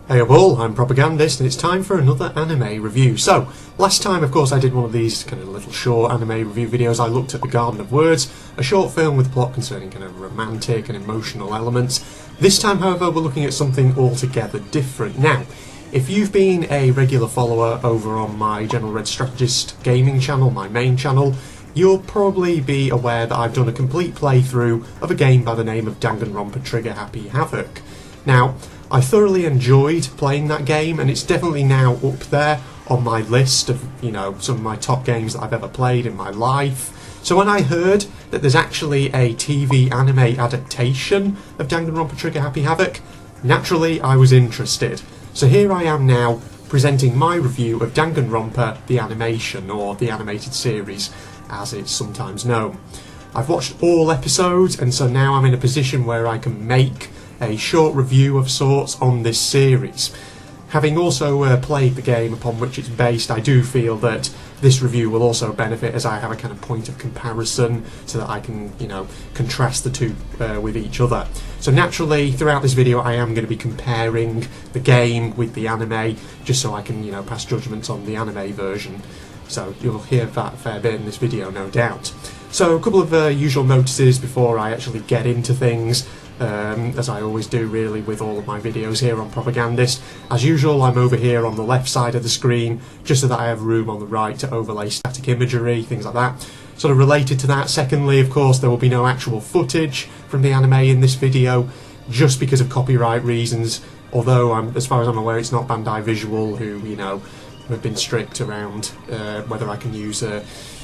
Hey all, I'm Propagandist and it's time for another anime review. So, last time of course I did one of these kind of little short anime review videos. I looked at The Garden of Words, a short film with plot concerning kind of romantic and emotional elements. This time however we're looking at something altogether different. Now, if you've been a regular follower over on my General Red Strategist gaming channel, my main channel, you'll probably be aware that I've done a complete playthrough of a game by the name of Danganronpa Trigger Happy Havoc. Now, I thoroughly enjoyed playing that game, and it's definitely now up there on my list of, some of my top games that I've ever played in my life. So when I heard that there's actually a TV anime adaptation of Danganronpa Trigger Happy Havoc, naturally I was interested. So here I am now presenting my review of Danganronpa the animation, or the animated series as it's sometimes known. I've watched all episodes, and so now I'm in a position where I can make a short review of sorts on this series. Having also played the game upon which it's based, I do feel that this review will also benefit as I have a kind of point of comparison so that I can, contrast the two with each other. So naturally, throughout this video I am going to be comparing the game with the anime, just so I can, pass judgments on the anime version. So you'll hear that a fair bit in this video, no doubt. So a couple of usual notices before I actually get into things. As I always do really with all of my videos here on Propagandist. As usual, I'm over here on the left side of the screen just so that I have room on the right to overlay static imagery, things like that. Sort of related to that, secondly, of course, there will be no actual footage from the anime in this video just because of copyright reasons, although as far as I'm aware it's not Bandai Visual who, have been strict around whether I can use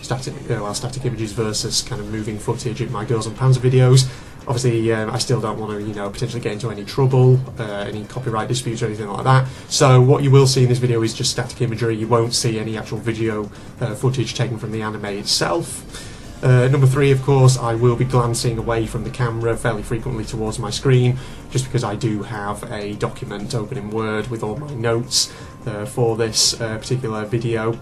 static images versus kind of moving footage in my Girls and Panzer videos. Obviously, I still don't want to, potentially get into any trouble, any copyright disputes or anything like that. So what you will see in this video is just static imagery. You won't see any actual video footage taken from the anime itself. Number 3, of course, I will be glancing away from the camera fairly frequently towards my screen, just because I do have a document open in Word with all my notes for this particular video.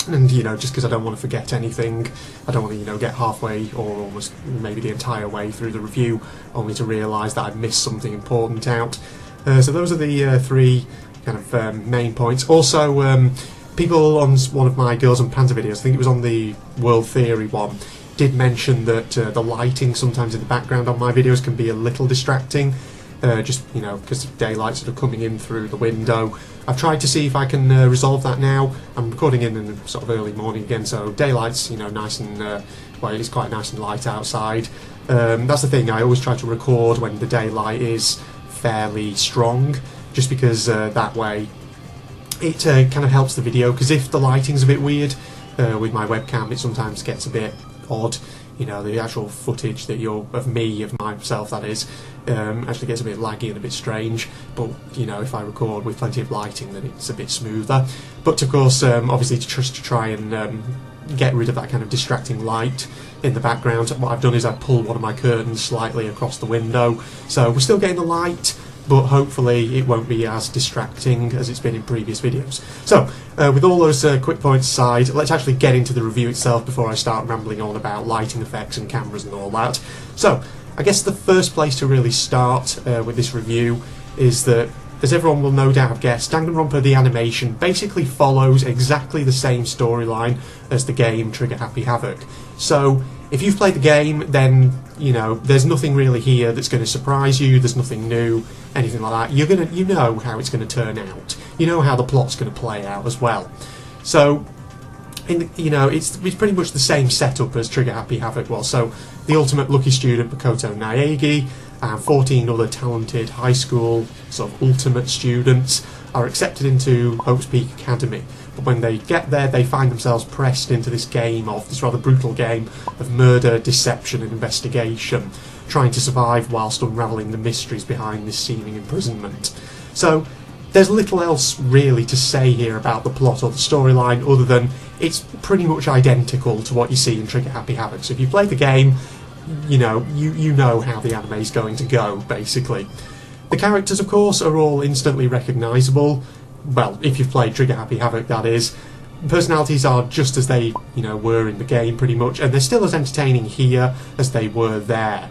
And just because I don't want to forget anything, I don't want to get halfway or almost maybe the entire way through the review only to realise that I've missed something important out. So those are the 3 kind of main points. Also, people on one of my Girls and Panzer videos, I think it was on the World Theory one, did mention that the lighting sometimes in the background on my videos can be a little distracting. Just because daylight's sort of coming in through the window. I've tried to see if I can resolve that now. I'm recording in the sort of early morning again, so daylight's nice and well, it's quite nice and light outside. That's the thing, I always try to record when the daylight is fairly strong, just because that way it kind of helps the video. Because if the lighting's a bit weird with my webcam, it sometimes gets a bit odd. The actual footage that of myself that is, actually gets a bit laggy and a bit strange, but if I record with plenty of lighting then it's a bit smoother. But of course, obviously to try and get rid of that kind of distracting light in the background, what I've done is I've pulled one of my curtains slightly across the window, so we're still getting the light, but hopefully it won't be as distracting as it's been in previous videos. So, with all those quick points aside, let's actually get into the review itself before I start rambling on about lighting effects and cameras and all that. So, I guess the first place to really start with this review is that, as everyone will no doubt have guessed, Danganronpa the animation basically follows exactly the same storyline as the game Trigger Happy Havoc. So, if you've played the game, then there's nothing really here that's going to surprise you. There's nothing new, anything like that. You know how it's going to turn out. You know how the plot's going to play out as well. So, it's pretty much the same setup as Trigger Happy Havoc was. So, the ultimate lucky student, Makoto Naegi, and 14 other talented high school sort of ultimate students are accepted into Hope's Peak Academy. But when they get there, they find themselves pressed into this rather brutal game of murder, deception and investigation, trying to survive whilst unravelling the mysteries behind this seeming imprisonment. So there's little else really to say here about the plot or the storyline other than it's pretty much identical to what you see in Trigger Happy Havoc. So if you play the game, you know how the anime is going to go, basically. The characters, of course, are all instantly recognisable. Well, if you've played Trigger Happy Havoc, that is. Personalities are just as they, were in the game, pretty much, and they're still as entertaining here as they were there.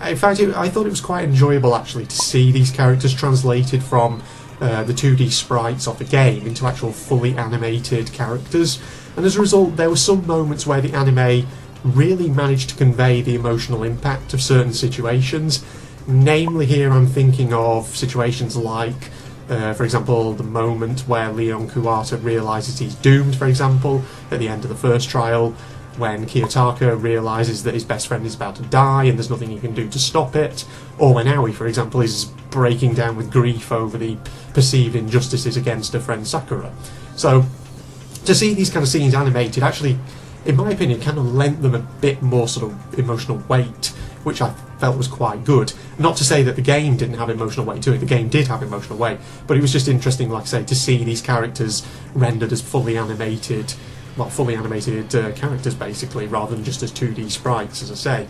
In fact, I thought it was quite enjoyable, actually, to see these characters translated from the 2D sprites of the game into actual fully animated characters, and as a result there were some moments where the anime really managed to convey the emotional impact of certain situations. Namely, here I'm thinking of situations like, for example, the moment where Leon Kuwata realises he's doomed, for example, at the end of the first trial, when Kiyotaka realises that his best friend is about to die and there's nothing he can do to stop it, or when Aoi, for example, is breaking down with grief over the perceived injustices against her friend Sakura. So, to see these kind of scenes animated actually, in my opinion, kind of lent them a bit more sort of emotional weight, which I felt was quite good. Not to say that the game didn't have emotional weight to it, the game did have emotional weight, but it was just interesting, like I say, to see these characters rendered as fully animated characters basically, rather than just as 2D sprites, as I say.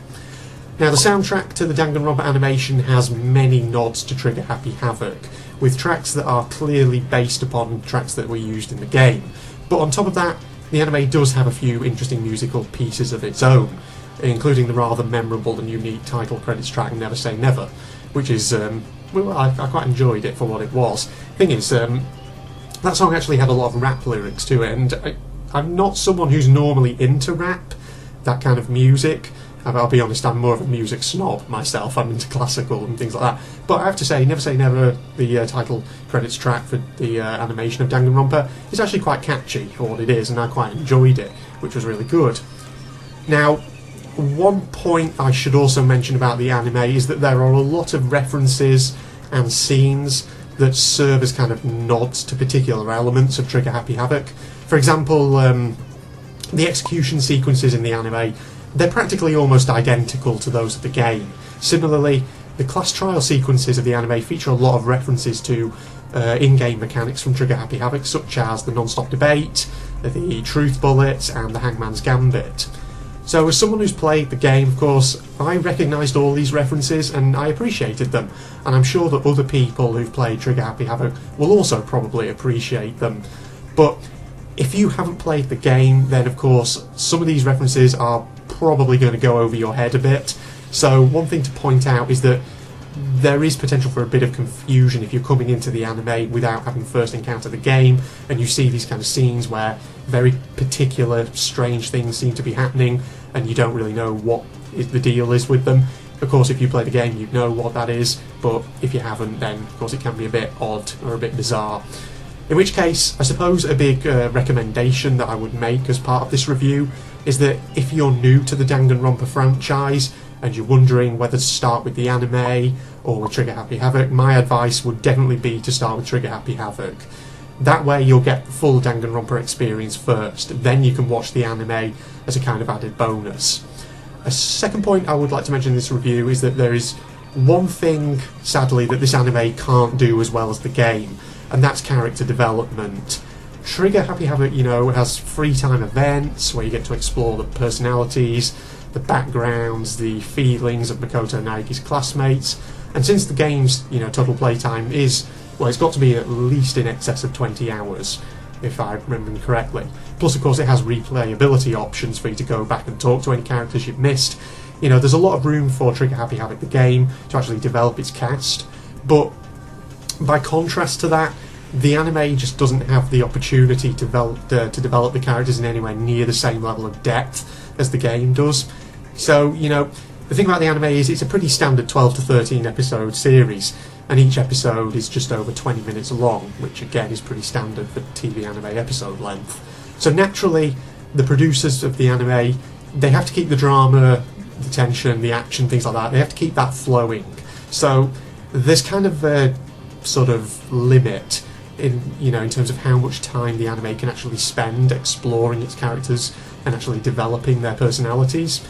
Now, the soundtrack to the Danganronpa animation has many nods to Trigger Happy Havoc, with tracks that are clearly based upon tracks that were used in the game. But on top of that, the anime does have a few interesting musical pieces of its own, including the rather memorable and unique title credits track Never Say Never, which is, I quite enjoyed it for what it was. Thing is, that song actually had a lot of rap lyrics to it, and I'm not someone who's normally into rap, that kind of music. I'll be honest, I'm more of a music snob myself. I'm into classical and things like that. But I have to say, Never Say Never, the title credits track for the animation of Danganronpa, is actually quite catchy for what it is, and I quite enjoyed it, which was really good. Now, one point I should also mention about the anime is that there are a lot of references and scenes that serve as kind of nods to particular elements of Trigger Happy Havoc. For example, the execution sequences in the anime, they're practically almost identical to those of the game. Similarly, the class trial sequences of the anime feature a lot of references to in-game mechanics from Trigger Happy Havoc, such as the non-stop debate, the truth bullet, and the hangman's gambit. So as someone who's played the game, of course, I recognised all these references and I appreciated them, and I'm sure that other people who've played Trigger Happy Havoc will also probably appreciate them. But if you haven't played the game, then of course some of these references are probably going to go over your head a bit. So one thing to point out is that there is potential for a bit of confusion if you're coming into the anime without having first encountered the game, and you see these kind of scenes where very particular strange things seem to be happening and you don't really know what the deal is with them. Of course, if you play the game, you know what that is, but if you haven't, then of course it can be a bit odd or a bit bizarre. In which case, I suppose a big recommendation that I would make as part of this review is that if you're new to the Danganronpa franchise and you're wondering whether to start with the anime or with Trigger Happy Havoc, my advice would definitely be to start with Trigger Happy Havoc. That way you'll get the full Danganronpa experience first, then you can watch the anime as a kind of added bonus. A second point I would like to mention in this review is that there is one thing, sadly, that this anime can't do as well as the game, and that's character development. Trigger Happy Havoc, has free time events where you get to explore the personalities, the backgrounds, the feelings of Makoto Naeki's classmates, and since the game's total playtime is, well, it's got to be at least in excess of 20 hours, if I remember correctly. Plus, of course, it has replayability options for you to go back and talk to any characters you've missed. There's a lot of room for Trigger Happy Havoc, the game, to actually develop its cast, but by contrast to that, the anime just doesn't have the opportunity to develop the characters in anywhere near the same level of depth as the game does. So, the thing about the anime is it's a pretty standard 12 to 13 episode series, and each episode is just over 20 minutes long, which again is pretty standard for TV anime episode length. So naturally, the producers of the anime, they have to keep the drama, the tension, the action, things like that, they have to keep that flowing. So there's kind of a sort of limit in terms of how much time the anime can actually spend exploring its characters and actually developing their personalities.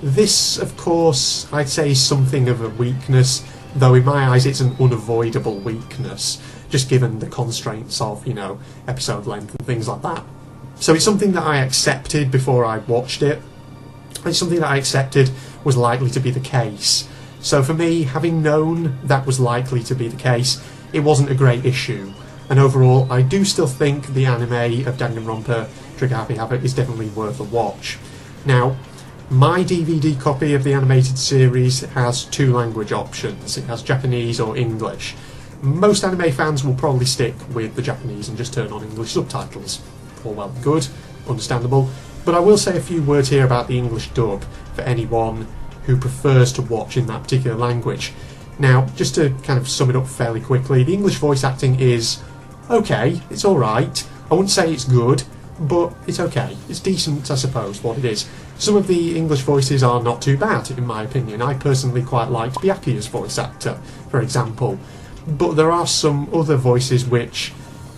This, of course, I'd say is something of a weakness, though in my eyes it's an unavoidable weakness, just given the constraints of, episode length and things like that. So it's something that I accepted before I watched it. It's something that I accepted was likely to be the case. So for me, having known that was likely to be the case, it wasn't a great issue. And overall, I do still think the anime of Danganronpa Trigger Happy Havoc is definitely worth a watch. Now, my DVD copy of the animated series has two language options. It has Japanese or English. Most anime fans will probably stick with the Japanese and just turn on English subtitles. All well and good, understandable, but I will say a few words here about the English dub for anyone who prefers to watch in that particular language. Now, just to kind of sum it up fairly quickly, the English voice acting is okay, it's alright. I wouldn't say it's good, but it's okay. It's decent, I suppose, what it is. Some of the English voices are not too bad, in my opinion. I personally quite liked Byakuya's voice actor, for example. But there are some other voices which,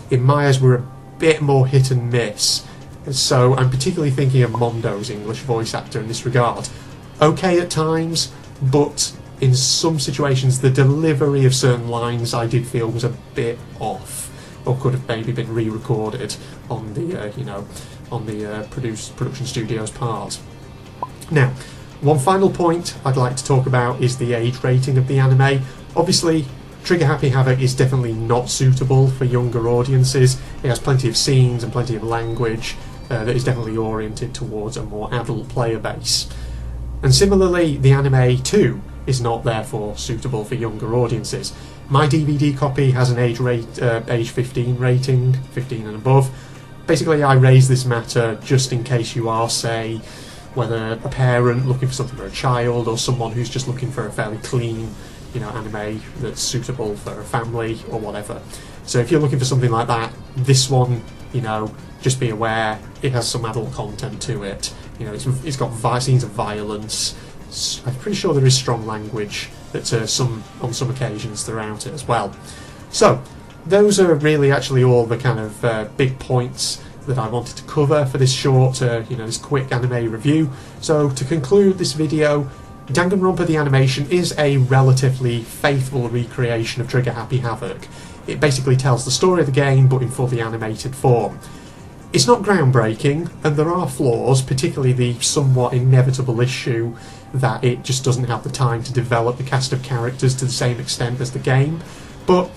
in my eyes, were a bit more hit and miss. So I'm particularly thinking of Mondo's English voice actor in this regard. Okay at times, but in some situations the delivery of certain lines I did feel was a bit off, or could have maybe been re-recorded on the production studio's part. Now, one final point I'd like to talk about is the age rating of the anime. Obviously, Trigger Happy Havoc is definitely not suitable for younger audiences. It has plenty of scenes and plenty of language that is definitely oriented towards a more adult player base. And similarly, the anime too is not therefore suitable for younger audiences. My DVD copy has an age 15 rating, 15 and above. Basically, I raise this matter just in case you are, say, whether a parent looking for something for a child or someone who's just looking for a fairly clean, anime that's suitable for a family or whatever. So if you're looking for something like that, this one, just be aware it has some adult content to it. It's got scenes of violence. I'm pretty sure there is strong language that's on some occasions throughout it as well. So those are really actually all the kind of big points that I wanted to cover for this short, this quick anime review. So to conclude this video, Danganronpa the animation is a relatively faithful recreation of Trigger Happy Havoc. It basically tells the story of the game but in fully animated form. It's not groundbreaking, and there are flaws, particularly the somewhat inevitable issue that it just doesn't have the time to develop the cast of characters to the same extent as the game. But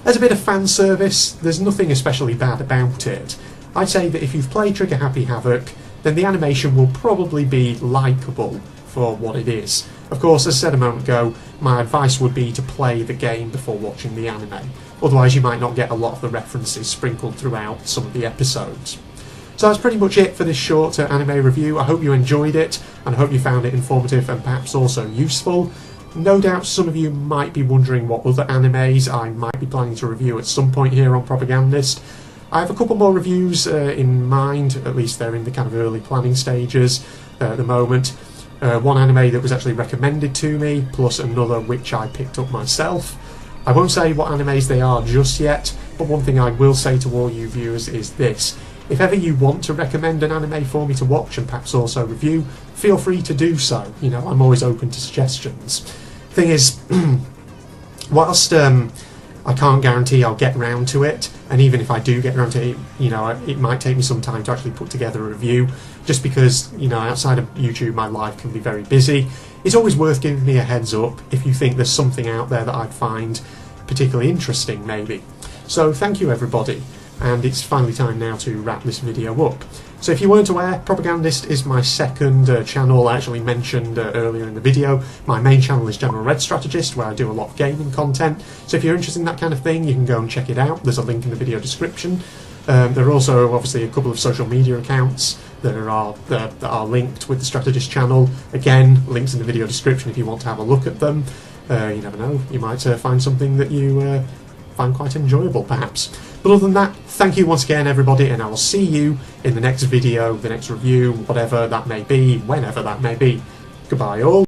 as a bit of fan service, there's nothing especially bad about it. I'd say that if you've played Trigger Happy Havoc, then the animation will probably be likeable for what it is. Of course, as I said a moment ago, my advice would be to play the game before watching the anime. Otherwise you might not get a lot of the references sprinkled throughout some of the episodes. So that's pretty much it for this short anime review. I hope you enjoyed it, and I hope you found it informative and perhaps also useful. No doubt some of you might be wondering what other animes I might be planning to review at some point here on Propagandist. I have a couple more reviews in mind, at least they're in the kind of early planning stages at the moment. One anime that was actually recommended to me, plus another which I picked up myself. I won't say what animes they are just yet, but one thing I will say to all you viewers is this. If ever you want to recommend an anime for me to watch and perhaps also review, feel free to do so. I'm always open to suggestions. Thing is, whilst I can't guarantee I'll get round to it, and even if I do get round to it, it might take me some time to actually put together a review, just because, outside of YouTube my life can be very busy. It's always worth giving me a heads up if you think there's something out there that I'd find particularly interesting, maybe. So thank you everybody, and it's finally time now to wrap this video up. So if you weren't aware, Propagandist is my second channel I actually mentioned earlier in the video. My main channel is General Red Strategist, where I do a lot of gaming content. So if you're interested in that kind of thing, you can go and check it out. There's a link in the video description. There are also obviously a couple of social media accounts that are linked with the Strategist channel. Again, links in the video description if you want to have a look at them. You never know, you might find something that you find quite enjoyable perhaps. But other than that, thank you once again everybody, and I will see you in the next video, the next review, whatever that may be, whenever that may be. Goodbye all.